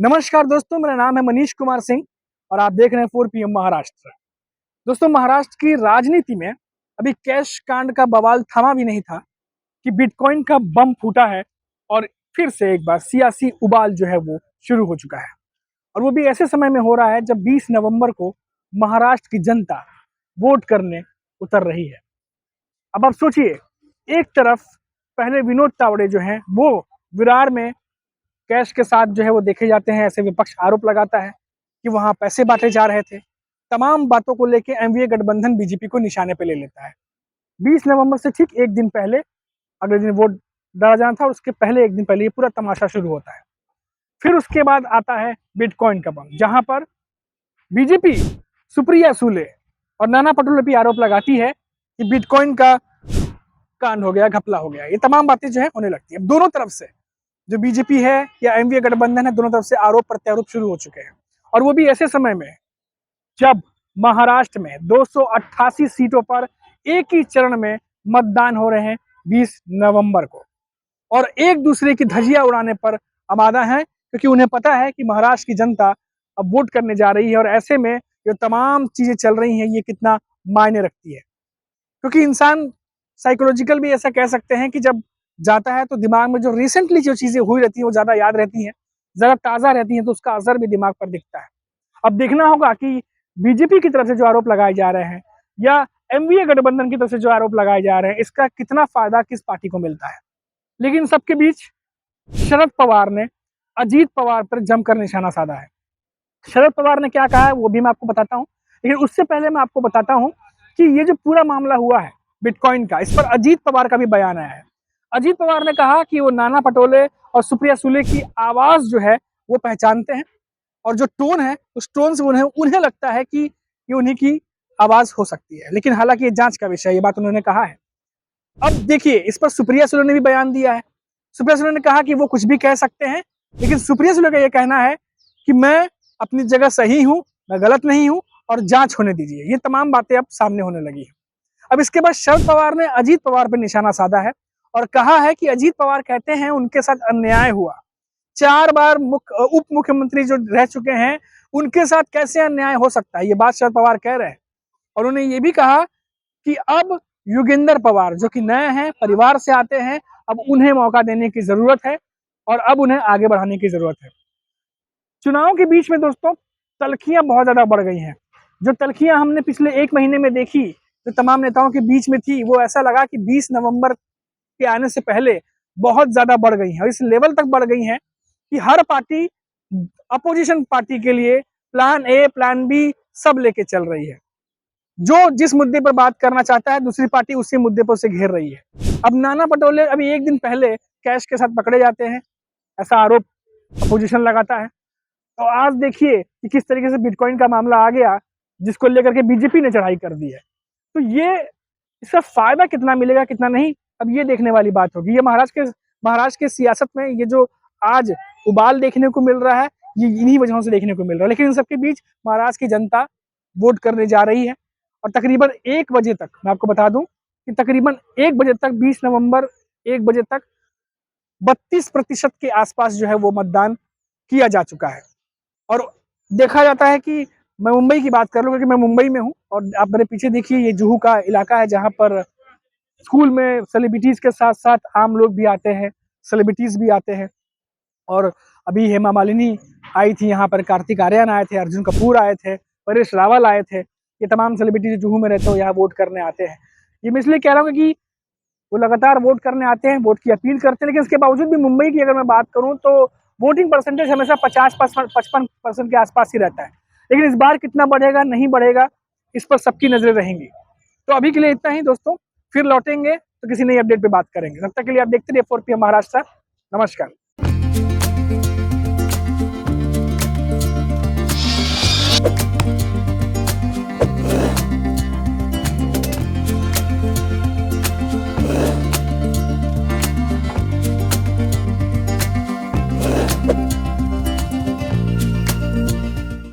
नमस्कार दोस्तों, मेरा नाम है मनीष कुमार सिंह और आप देख रहे हैं 4 PM महाराष्ट्र। दोस्तों, महाराष्ट्र की राजनीति में अभी कैश कांड का बवाल थमा भी नहीं था कि बिटकॉइन का बम फूटा है और फिर से एक बार सियासी उबाल जो है वो शुरू हो चुका है। और वो भी ऐसे समय में हो रहा है जब 20 नवंबर को महाराष्ट्र की जनता वोट करने उतर रही है। अब आप सोचिए, एक तरफ पहले विनोद तावड़े जो हैं वो विरार में कैश के साथ जो है वो देखे जाते हैं, ऐसे विपक्ष आरोप लगाता है कि वहां पैसे बांटे जा रहे थे। तमाम बातों को लेके एनडीए गठबंधन बीजेपी को निशाने पे ले लेता है। 20 नवंबर से ठीक एक दिन पहले, अगले दिन वोट डाला जाना था, उसके पहले एक दिन पहले ये पूरा तमाशा शुरू होता है। फिर उसके बाद आता है बिटकॉइन का बम, जहां पर बीजेपी सुप्रिया सुले और नाना पटोले भी आरोप लगाती है कि बिटकॉइन का कांड हो गया, घपला हो गया। ये तमाम बातें जो है होने लगती है। दोनों तरफ से, जो बीजेपी है या एनडीए गठबंधन है, दोनों तरफ से आरोप प्रत्यारोप शुरू हो चुके हैं। और वो भी ऐसे समय में जब महाराष्ट्र में 288 सीटों पर एक ही चरण में मतदान हो रहे हैं 20 नवंबर को, और एक दूसरे की धज्जियां उड़ाने पर आमादा है, क्योंकि उन्हें पता है कि महाराष्ट्र की जनता अब वोट करने जा रही है। और ऐसे में जो तमाम चीजें चल रही हैं ये कितना मायने रखती है, क्योंकि इंसान साइकोलॉजिकल भी ऐसा कह सकते हैं कि जब जाता है तो दिमाग में जो रिसेंटली जो चीजें हुई रहती है वो ज्यादा याद रहती हैं, ज्यादा ताजा रहती हैं, तो उसका असर भी दिमाग पर दिखता है। अब देखना होगा कि बीजेपी की तरफ से जो आरोप लगाए जा रहे हैं या एनडीए गठबंधन की तरफ से जो आरोप लगाए जा रहे हैं, इसका कितना फायदा किस पार्टी को मिलता है। लेकिन सबके बीच शरद पवार ने अजीत पवार पर जमकर निशाना साधा है। शरद पवार ने क्या कहा है वो भी मैं आपको बताता हूँ, लेकिन उससे पहले मैं आपको बताता हूँ कि ये जो पूरा मामला हुआ है बिटकॉइन का, इस पर अजीत पवार का भी बयान आया है। अजीत पवार ने कहा कि वो नाना पटोले और सुप्रिया सुले की आवाज जो है वो पहचानते हैं, और जो टोन है उस टोन से उन्हें लगता है कि ये उन्हीं की आवाज हो सकती है। लेकिन हालांकि ये जांच का विषय है, ये बात उन्होंने कहा है। अब देखिए, इस पर सुप्रिया सुले ने भी बयान दिया है। सुप्रिया सुले ने कहा कि वो कुछ भी कह सकते हैं, लेकिन सुप्रिया सुले का ये कहना है कि मैं अपनी जगह सही हूं, मैं गलत नहीं हूं, और जांच होने दीजिए। ये तमाम बातें अब सामने होने लगी है। अब इसके बाद शरद पवार ने अजीत पवार पर निशाना साधा है और कहा है कि अजीत पवार कहते हैं उनके साथ अन्याय हुआ। 4 बार उप मुख्यमंत्री जो रह चुके हैं, उनके साथ कैसे अन्याय हो सकता है, ये बात शरद पवार कह रहे हैं। और उन्होंने ये भी कहा कि अब योगेंद्र पवार जो कि नए हैं, परिवार से आते हैं, अब उन्हें मौका देने की जरूरत है और अब उन्हें आगे बढ़ाने की जरूरत है। चुनाव के बीच में दोस्तों तल्खियां बहुत ज्यादा बढ़ गई हैं। जो तल्खियां हमने पिछले 1 महीने में देखी, जो तमाम नेताओं के बीच में थी, वो ऐसा लगा कि 20 नवंबर के आने से पहले बहुत ज्यादा बढ़ गई है। और इस लेवल तक बढ़ गई है कि हर पार्टी अपोजिशन पार्टी के लिए प्लान ए, प्लान बी सब लेके चल रही है। जो जिस मुद्दे पर बात करना चाहता है, दूसरी पार्टी उसी मुद्दे पर उसे घेर रही है। अब नाना पटोले अभी एक दिन पहले कैश के साथ पकड़े जाते हैं, ऐसा आरोप अपोजिशन लगाता है। तो आज देखिए कि किस तरीके से बिटकॉइन का मामला आ गया, जिसको लेकर के बीजेपी ने चढ़ाई कर दी है। तो ये इसका फायदा कितना मिलेगा कितना नहीं, अब ये देखने वाली बात होगी। ये महाराष्ट्र के सियासत में ये जो आज उबाल देखने को मिल रहा है, ये इन्हीं वजहों से देखने को मिल रहा है। लेकिन इन सबके बीच महाराष्ट्र की जनता वोट करने जा रही है और तकरीबन 1 बजे तक, मैं आपको बता दूं कि तकरीबन 1 बजे तक, 20 नवंबर 1 बजे तक 32% के आसपास जो है वो मतदान किया जा चुका है। और देखा जाता है कि मैं मुंबई की बात कर लूं, क्योंकि मैं मुंबई में हूं, और आप मेरे पीछे देखिए ये जुहू का इलाका है, जहां पर स्कूल में सेलिब्रिटीज के साथ साथ आम लोग भी आते हैं, सेलिब्रिटीज भी आते हैं। और अभी हेमा मालिनी आई थी यहाँ पर, कार्तिक आर्यन आए थे, अर्जुन कपूर आए थे, परेश रावल आए थे। ये तमाम सेलिब्रिटीज जुहू में रहते हो यहाँ वोट करने आते हैं। ये मैं इसलिए कह रहा हूँ कि वो लगातार वोट करने आते हैं, वोट की अपील करते हैं। लेकिन इसके बावजूद भी मुंबई की अगर मैं बात करूं तो वोटिंग परसेंटेज हमेशा 50-55% के आसपास ही रहता है। लेकिन इस बार कितना बढ़ेगा नहीं बढ़ेगा, इस पर सबकी नजरें रहेंगी। तो अभी के लिए इतना ही दोस्तों, फिर लौटेंगे तो किसी नई अपडेट पे बात करेंगे। तब तक के लिए आप देखते रहिए 4 PM महाराष्ट्र। नमस्कार।